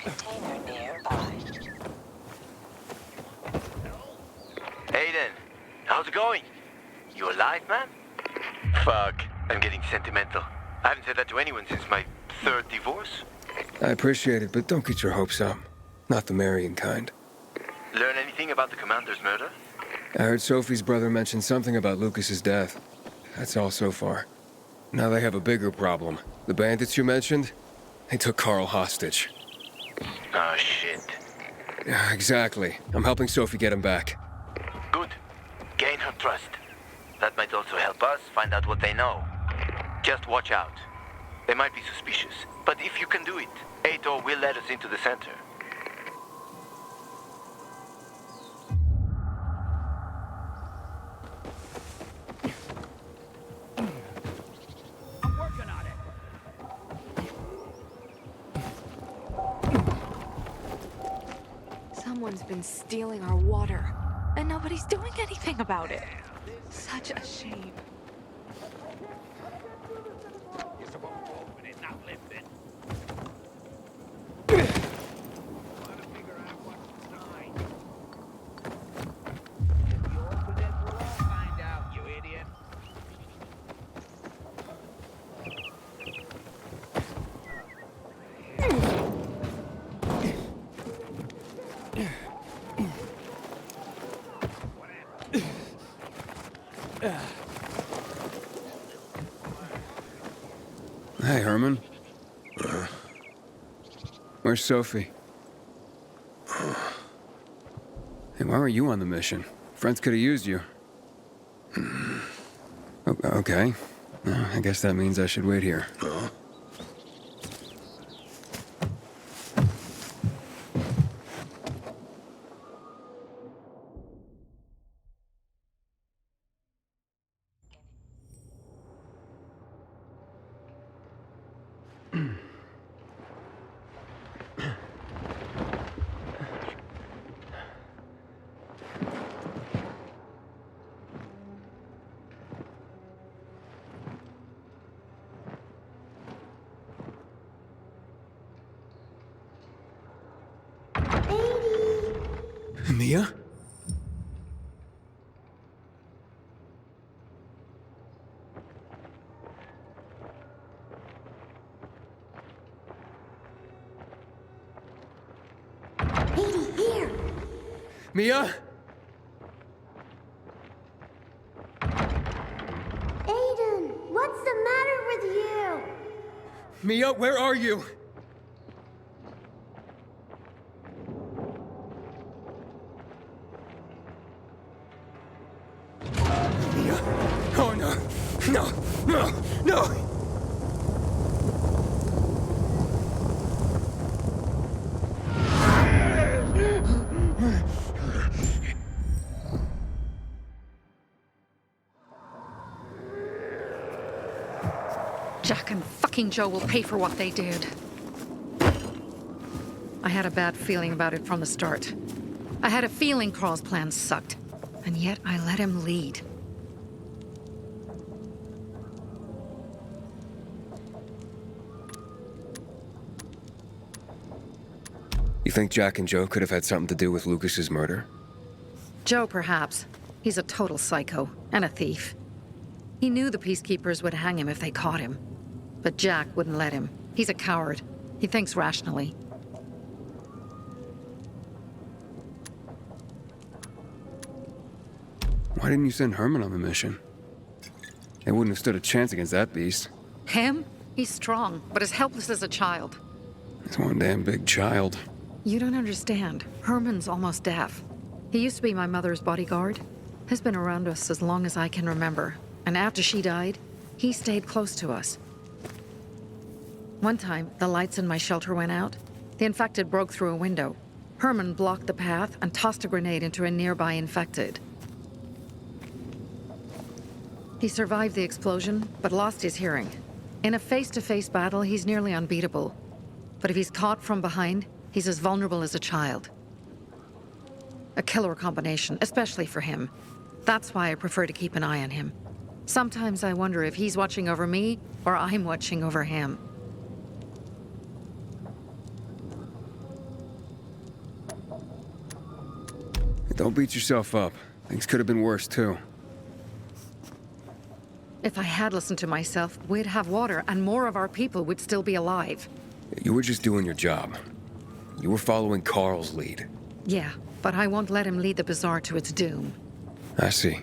container nearby. Aiden, how's it going? You alive, man? Fuck, I'm getting sentimental. I haven't said that to anyone since my third divorce. I appreciate it, but don't get your hopes up. Not the marrying kind. Learn anything about the commander's murder? I heard Sophie's brother mention something about Lucas's death. That's all so far. Now they have a bigger problem. The bandits you mentioned? They took Carl hostage. Oh, shit. Yeah, exactly. I'm helping Sophie get him back. Good. Gain her trust. That might also help us find out what they know. Just watch out. They might be suspicious, but if you can do it, Aitor will let us into the center. I'm working on it. Someone's been stealing our water, and nobody's doing anything about it. Such a shame. You're supposed to open it, not lift it. Want to figure out what's inside. If you open it, we'll all find out, you idiot. Hey, Herman. Where's Sophie? Hey, why were you on the mission? Friends could have used you. Okay. I guess that means I should wait here. Mia? Here! Mia? Aiden, what's the matter with you? Mia, where are you? Mia? Oh no! No! No! No! Jack and fucking Joe will pay for what they did. I had a bad feeling about it from the start. I had a feeling Carl's plan sucked, and yet I let him lead. You think Jack and Joe could have had something to do with Lucas's murder? Joe, perhaps. He's a total psycho and a thief. He knew the peacekeepers would hang him if they caught him. But Jack wouldn't let him. He's a coward. He thinks rationally. Why didn't you send Herman on the mission? They wouldn't have stood a chance against that beast. Him? He's strong, but as helpless as a child. He's one damn big child. You don't understand. Herman's almost deaf. He used to be my mother's bodyguard. Has been around us as long as I can remember. And after she died, he stayed close to us. One time, the lights in my shelter went out. The infected broke through a window. Herman blocked the path and tossed a grenade into a nearby infected. He survived the explosion, but lost his hearing. In a face-to-face battle, he's nearly unbeatable. But if he's caught from behind, he's as vulnerable as a child. A killer combination, especially for him. That's why I prefer to keep an eye on him. Sometimes I wonder if he's watching over me, or I'm watching over him. Don't beat yourself up. Things could have been worse, too. If I had listened to myself, we'd have water and more of our people would still be alive. You were just doing your job. You were following Carl's lead. Yeah, but I won't let him lead the bazaar to its doom. I see.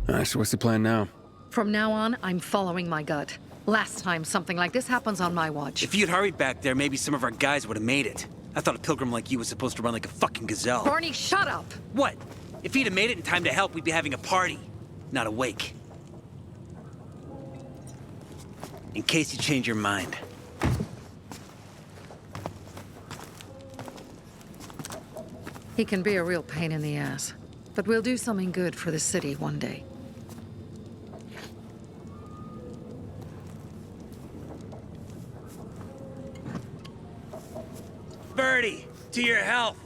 Alright, so what's the plan now? From now on, I'm following my gut. Last time something like this happens on my watch. If you'd hurried back there, maybe some of our guys would have made it. I thought a pilgrim like you was supposed to run like a fucking gazelle. Barney, shut up! What? If he'd have made it in time to help, we'd be having a party, not a wake. In case you change your mind. He can be a real pain in the ass. But we'll do something good for the city one day. Birdie, to your health!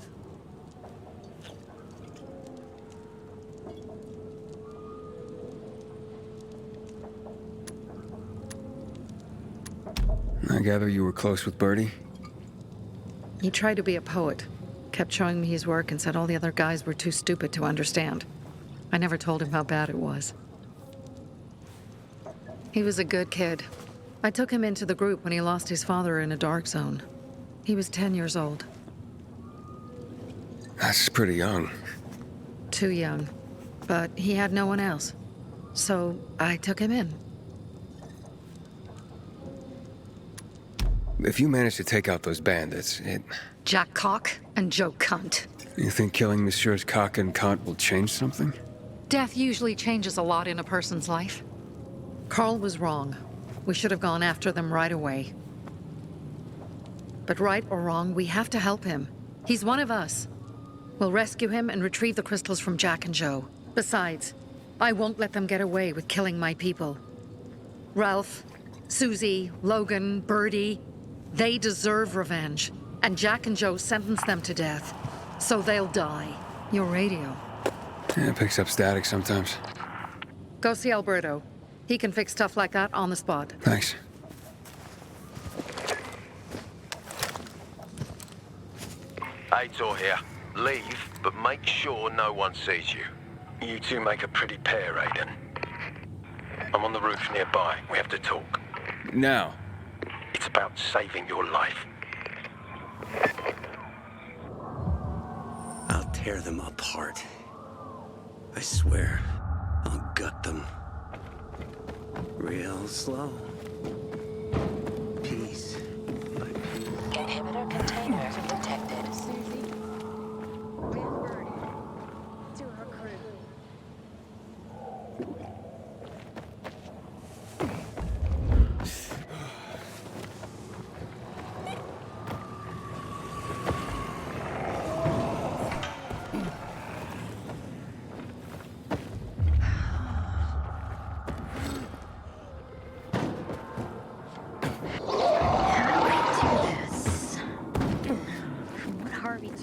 I gather you were close with Birdie? He tried to be a poet. Kept showing me his work and said all the other guys were too stupid to understand. I never told him how bad it was. He was a good kid. I took him into the group when he lost his father in a dark zone. He was 10 years old. That's pretty young. Too young. But he had no one else. So I took him in. If you manage to take out those bandits, Jack Cock and Joe Cunt. You think killing Messieurs Cock and Cunt will change something? Death usually changes a lot in a person's life. Carl was wrong. We should have gone after them right away. But right or wrong, we have to help him. He's one of us. We'll rescue him and retrieve the crystals from Jack and Joe. Besides, I won't let them get away with killing my people. Ralph, Susie, Logan, Birdie, they deserve revenge. And Jack and Joe sentenced them to death. So they'll die. Your radio. Yeah, it picks up static sometimes. Go see Alberto. He can fix stuff like that on the spot. Thanks. Aitor here. Leave, but make sure no one sees you. You two make a pretty pair, Aiden. I'm on the roof nearby. We have to talk. Now. It's about saving your life. I'll tear them apart. I swear, I'll gut them. Real slow. Peace. Inhibitor container detected.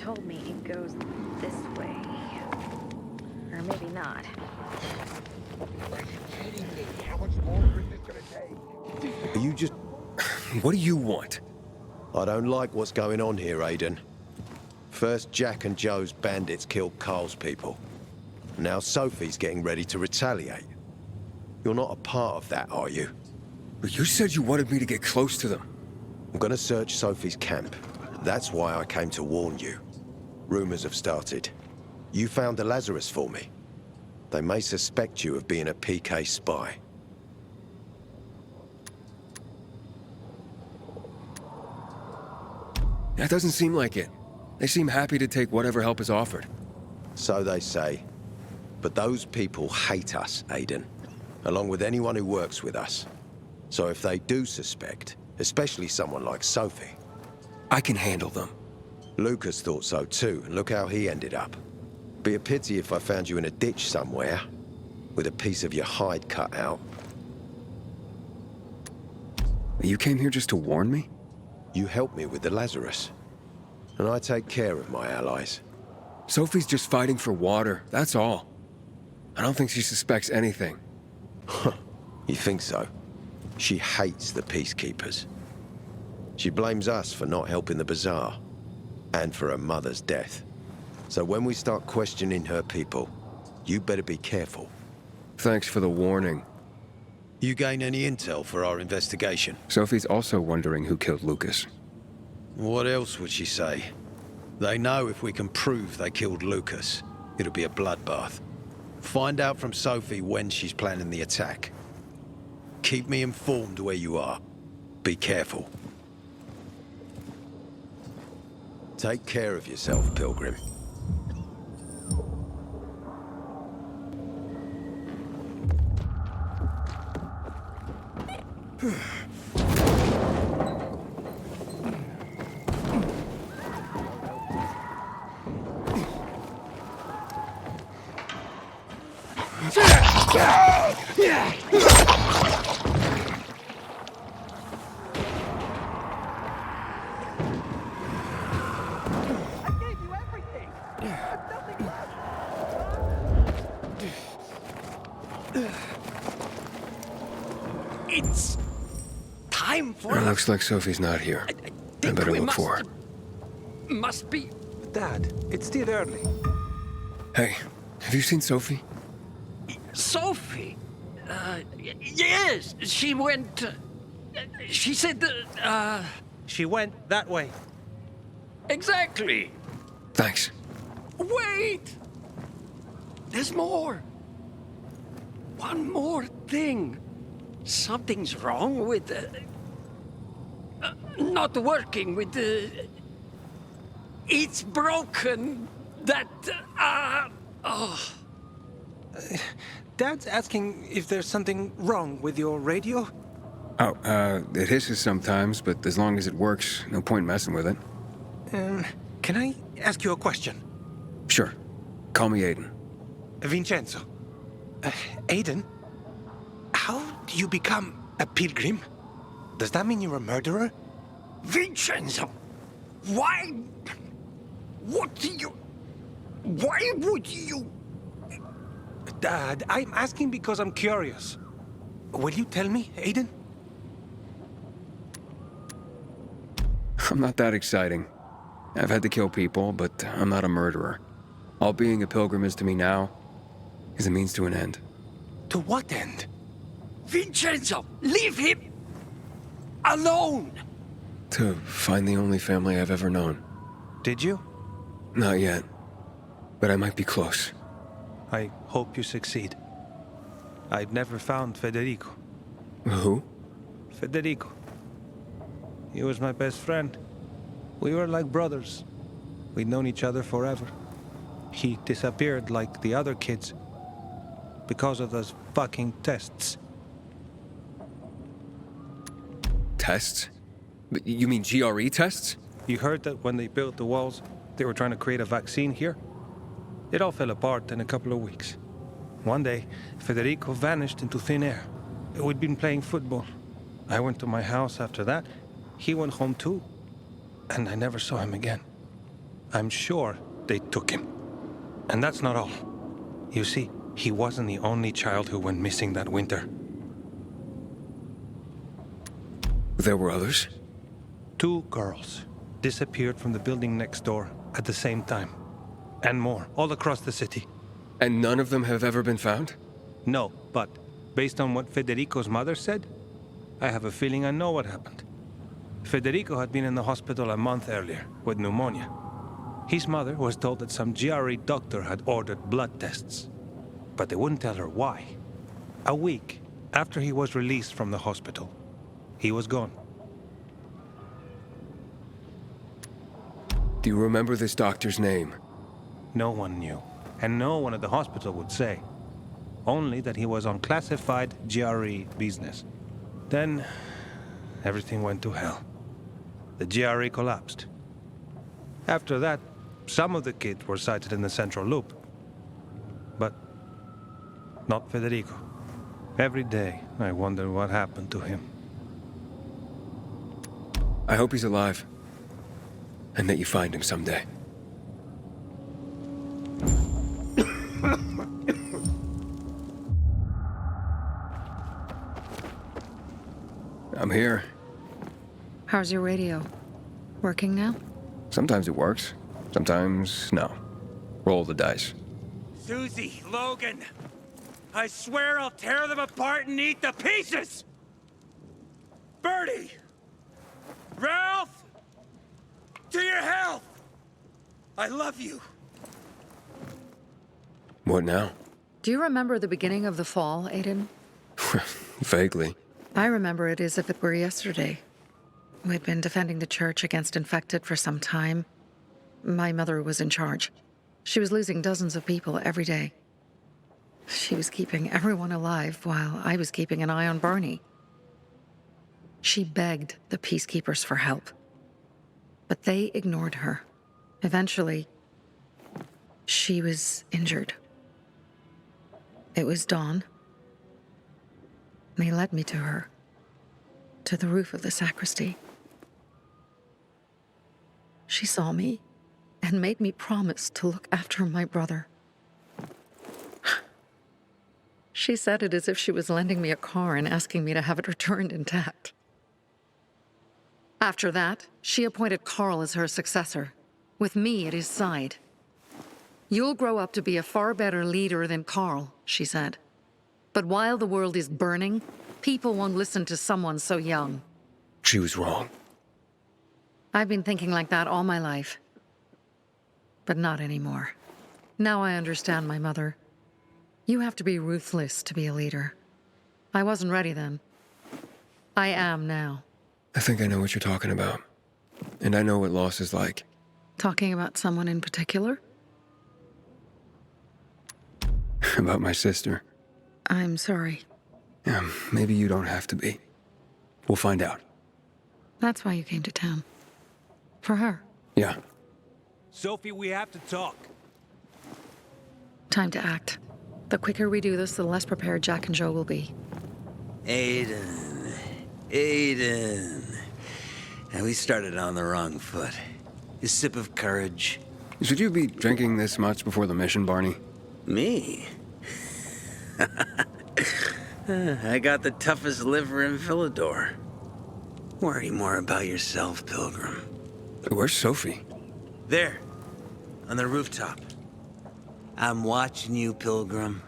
Told me it goes this way. Or maybe not. Are you kidding me? How much longer is this gonna take? Are you just... What do you want? I don't like what's going on here, Aiden. First, Jack and Joe's bandits killed Carl's people. Now Sophie's getting ready to retaliate. You're not a part of that, are you? But you said you wanted me to get close to them. I'm gonna search Sophie's camp. That's why I came to warn you. Rumors have started. You found the Lazarus for me. They may suspect you of being a PK spy. That doesn't seem like it. They seem happy to take whatever help is offered. So they say. But those people hate us, Aiden. Along with anyone who works with us. So if they do suspect, especially someone like Sophie... I can handle them. Lucas thought so too, and look how he ended up. Be a pity if I found you in a ditch somewhere, with a piece of your hide cut out. You came here just to warn me? You helped me with the Lazarus. And I take care of my allies. Sophie's just fighting for water, that's all. I don't think she suspects anything. You think so? She hates the peacekeepers. She blames us for not helping the bazaar, and for her mother's death. So when we start questioning her people, you better be careful. Thanks for the warning. You gain any intel for our investigation? Sophie's also wondering who killed Lucas. What else would she say? They know if we can prove they killed Lucas, it'll be a bloodbath. Find out from Sophie when she's planning the attack. Keep me informed where you are. Be careful. Take care of yourself, Pilgrim. It's time for It looks like Sophie's not here. I better look for her. Must be. Dad, it's still early. Hey, have you seen Sophie? Sophie? Yes, she went. She said that. She went that way. Exactly. Thanks. Wait! There's more. One more thing. Something's wrong with not working with the. It's broken. That. Dad's asking if there's something wrong with your radio? Oh, it hisses sometimes, but as long as it works, no point messing with it. Can I ask you a question? Sure. Call me Aiden. Vincenzo. Aiden? How do you become a pilgrim? Does that mean you're a murderer? Vincenzo! Why? What do you. Why would you. Dad, I'm asking because I'm curious. Will you tell me, Aiden? I'm not that exciting. I've had to kill people, but I'm not a murderer. All being a pilgrim is to me now is a means to an end. To what end? Vincenzo! Leave him alone! To find the only family I've ever known. Did you? Not yet, but I might be close. I hope you succeed. I've never found Federico. Who? Federico. He was my best friend. We were like brothers. We'd known each other forever. He disappeared like the other kids because of those fucking tests. Tests? You mean GRE tests? You heard that when they built the walls, they were trying to create a vaccine here? It all fell apart in a couple of weeks. One day, Federico vanished into thin air. We'd been playing football. I went to my house after that. He went home too. And I never saw him again. I'm sure they took him. And that's not all. You see, he wasn't the only child who went missing that winter. There were others? 2 girls disappeared from the building next door at the same time. And more, all across the city. And none of them have ever been found? No, but based on what Federico's mother said, I have a feeling I know what happened. Federico had been in the hospital a month earlier with pneumonia. His mother was told that some GRE doctor had ordered blood tests, but they wouldn't tell her why. A week after he was released from the hospital, he was gone. Do you remember this doctor's name? No one knew, and no one at the hospital would say. Only that he was on classified GRE business. Then, everything went to hell. The GRE collapsed. After that, some of the kids were sighted in the central loop. But not Federico. Every day, I wonder what happened to him. I hope he's alive. And that you find him someday. I'm here. How's your radio? Working now? Sometimes it works. Sometimes, no. Roll the dice. Susie, Logan, I swear I'll tear them apart and eat the pieces! Bertie! Ralph! To your health! I love you. What now? Do you remember the beginning of the fall, Aiden? Vaguely. I remember it as if it were yesterday. We'd been defending the church against infected for some time. My mother was in charge. She was losing dozens of people every day. She was keeping everyone alive while I was keeping an eye on Barney. She begged the peacekeepers for help, but they ignored her. Eventually, she was injured. It was dawn. They led me to her, to the roof of the sacristy. She saw me and made me promise to look after my brother. She said it as if she was lending me a car and asking me to have it returned intact. After that, she appointed Carl as her successor, with me at his side. You'll grow up to be a far better leader than Carl, she said. But while the world is burning, people won't listen to someone so young. She was wrong. I've been thinking like that all my life. But not anymore. Now I understand my mother. You have to be ruthless to be a leader. I wasn't ready then. I am now. I think I know what you're talking about. And I know what loss is like. Talking about someone in particular? About my sister. I'm sorry. Yeah, maybe you don't have to be. We'll find out. That's why you came to town. For her. Yeah. Sophie, we have to talk. Time to act. The quicker we do this, the less prepared Jack and Joe will be. Aiden. And we started on the wrong foot. A sip of courage. Should you be drinking this much before the mission, Barney? Me? I got the toughest liver in Philidor. Worry more about yourself, Pilgrim. Where's Sophie? There, on the rooftop. I'm watching you, Pilgrim.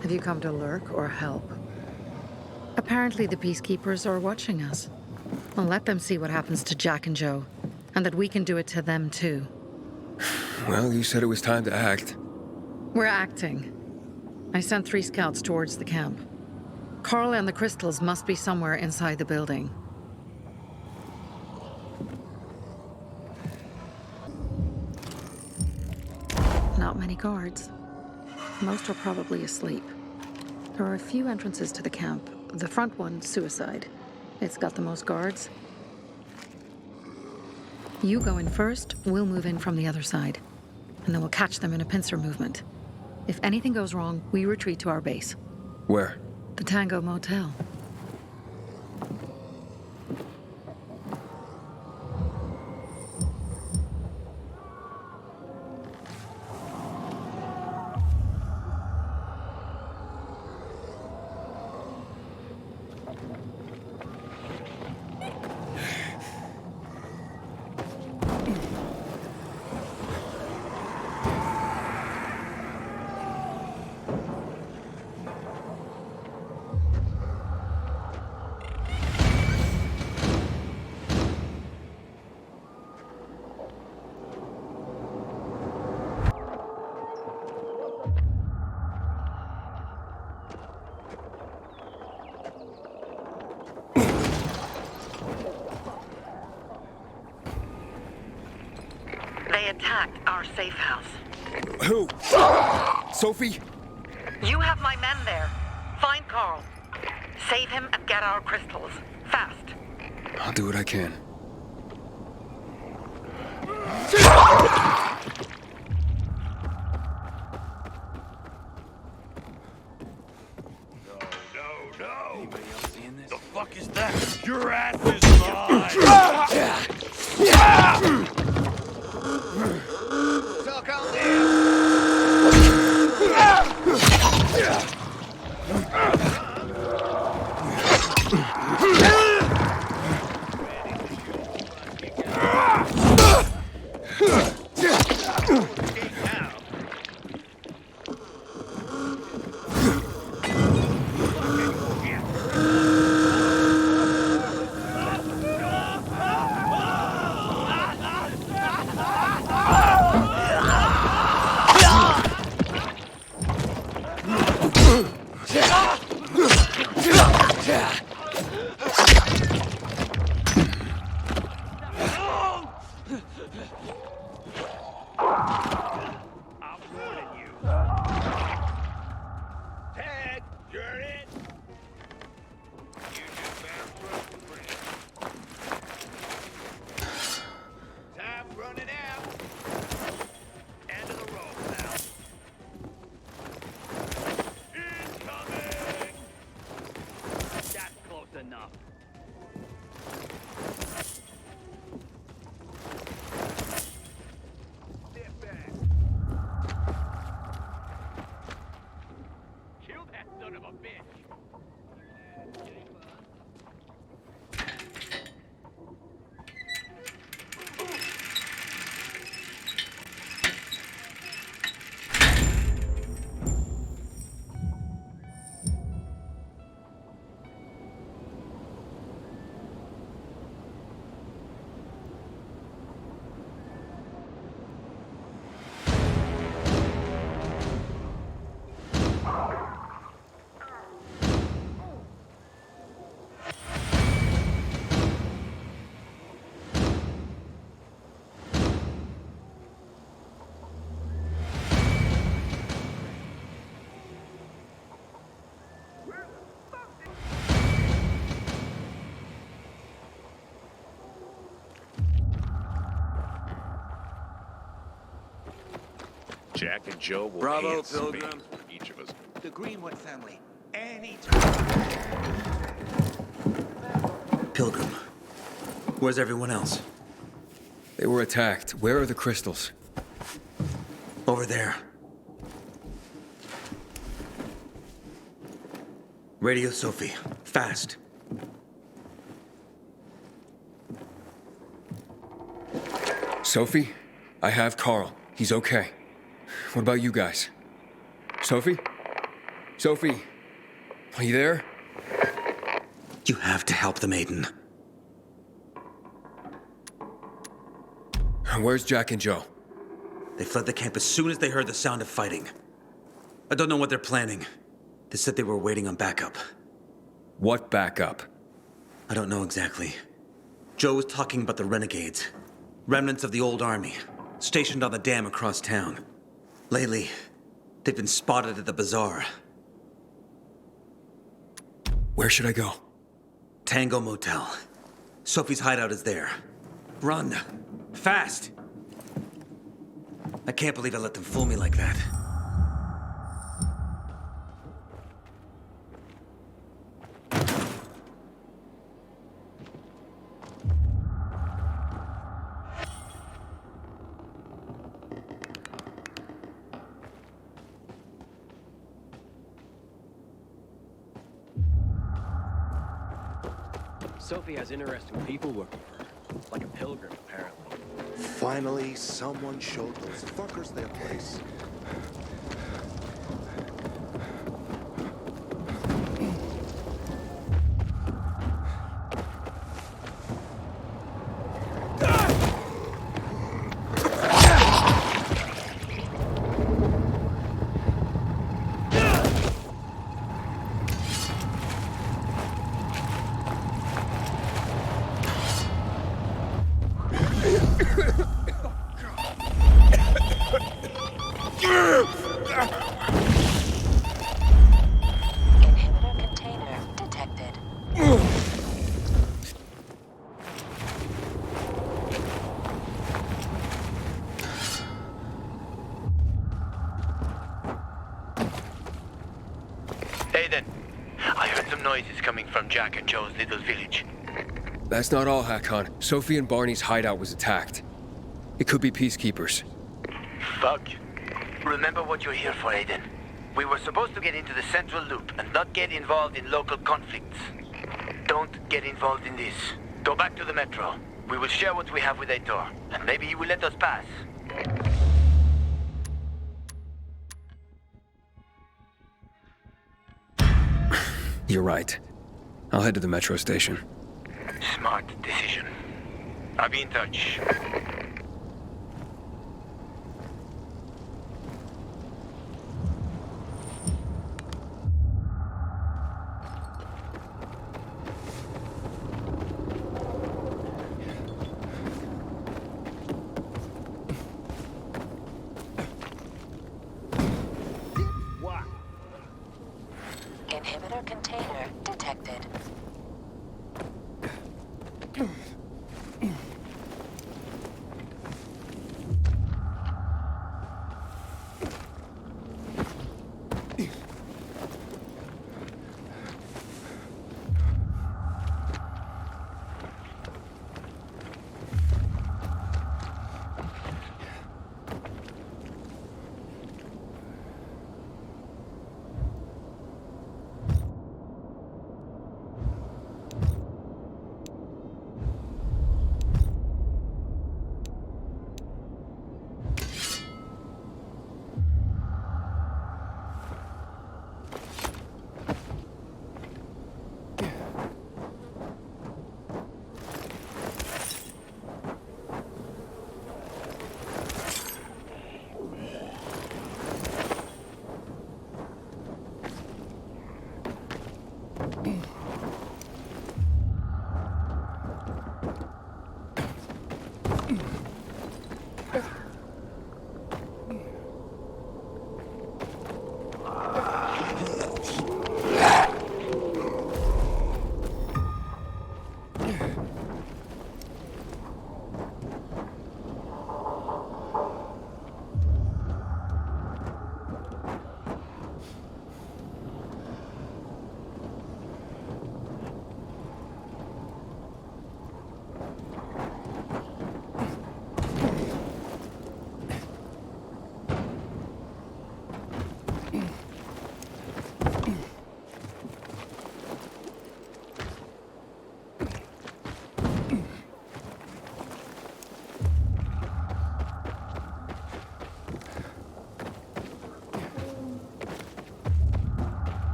Have you come to lurk or help? Apparently the peacekeepers are watching us. Well, let them see what happens to Jack and Joe, and that we can do it to them too. Well, you said it was time to act. We're acting. I sent 3 scouts towards the camp. Carl and the crystals must be somewhere inside the building. Not many guards. Most are probably asleep. There are a few entrances to the camp. The front one, suicide. It's got the most guards. You go in first, we'll move in from the other side. And then we'll catch them in a pincer movement. If anything goes wrong, we retreat to our base. Where? The Tango Motel. our safe house. Who? Sophie? You have my men there. Find Carl. Save him and get our crystals. Fast. I'll do what I can. Anybody else seeing this? The fuck is that? Your ass is mine! So calm down. Jack and Joe will Bravo, handsome Pilgrim. me for each of us. The Greenwood family. Anytime. Pilgrim. Where's everyone else? They were attacked. Where are the crystals? Over there. Radio Sophie. Fast. Sophie? I have Carl. He's okay. What about you guys? Sophie? Sophie? Are you there? You have to help the maiden. Where's Jack and Joe? They fled the camp as soon as they heard the sound of fighting. I don't know what they're planning. They said they were waiting on backup. What backup? I don't know exactly. Joe was talking about the renegades. Remnants of the old army, stationed on the dam across town. Lately, they've been spotted at the bazaar. Where should I go? Tango Motel. Sophie's hideout is there. Run. Fast. I can't believe I let them fool me like that. Sophie has interesting people working for her. Like a pilgrim, apparently. Finally, someone showed those fuckers their place. Aiden, I heard some noises coming from Jack and Joe's little village. That's not all, Hakon. Sophie and Barney's hideout was attacked. It could be peacekeepers. Fuck. Remember what you're here for, Aiden. We were supposed to get into the central loop and not get involved in local conflicts. Don't get involved in this. Go back to the metro. We will share what we have with Aitor, and maybe he will let us pass. You're right. I'll head to the metro station. Smart decision. I'll be in touch. Inhibitor container detected.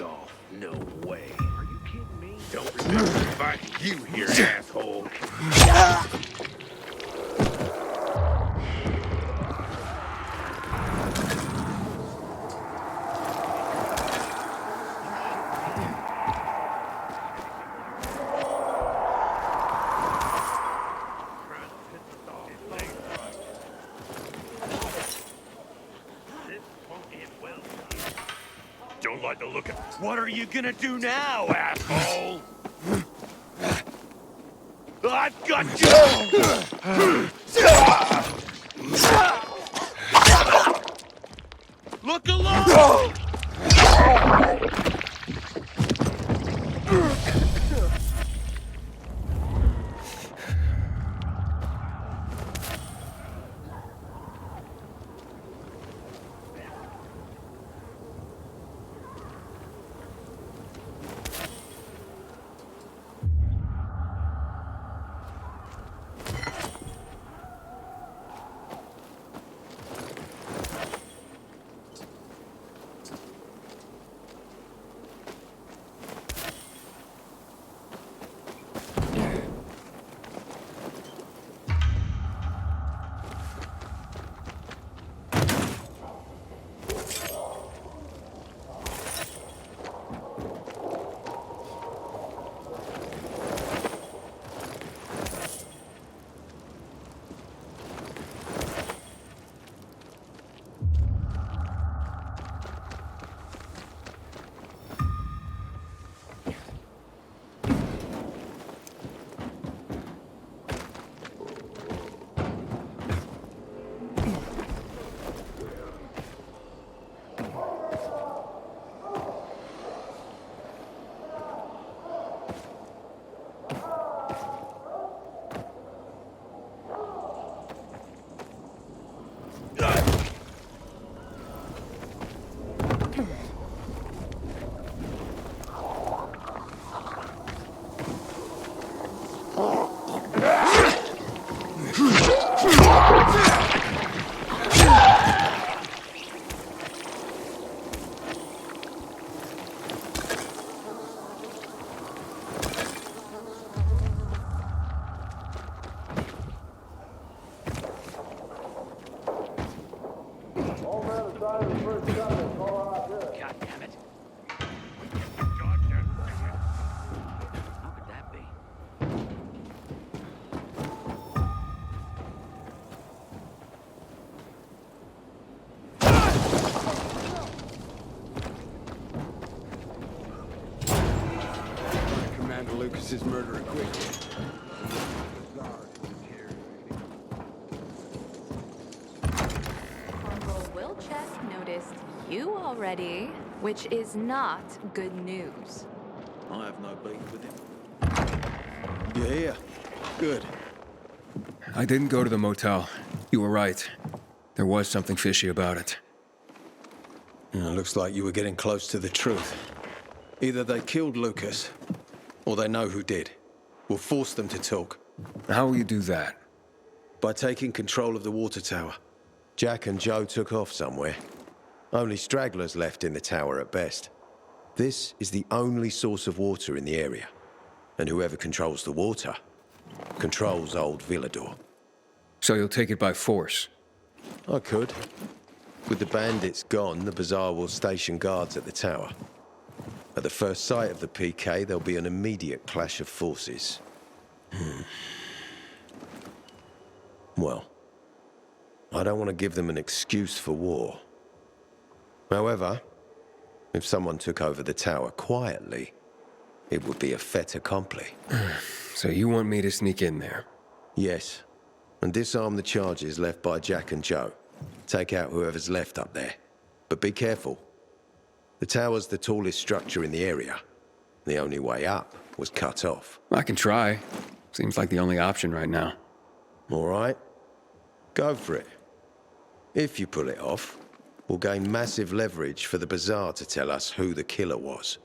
Off. No way. Are you kidding me? Don't remember inviting you here, asshole. Don't like the look of... What are you gonna do now, asshole? I've got you! Look alive! Lucas's murderer quick. Corporal Wilczek noticed you already, which is not good news. I have no beef with him. You're here. Good. I didn't go to the motel. You were right. There was something fishy about it. Looks like you were getting close to the truth. Either they killed Lucas, or they know who did. We'll force them to talk. How will you do that? By taking control of the water tower. Jack and Joe took off somewhere. Only stragglers left in the tower at best. This is the only source of water in the area. And whoever controls the water, controls old Villador. So you'll take it by force? I could. With the bandits gone, the Bazaar will station guards at the tower. At the first sight of the PK, there'll be an immediate clash of forces. Well, I don't want to give them an excuse for war. However, if someone took over the tower quietly, it would be a fait accompli. So you want me to sneak in there? Yes, and disarm the charges left by Jack and Joe. Take out whoever's left up there. But be careful. The tower's the tallest structure in the area. The only way up was cut off. I can try. Seems like the only option right now. All right. Go for it. If you pull it off, we'll gain massive leverage for the Bazaar to tell us who the killer was.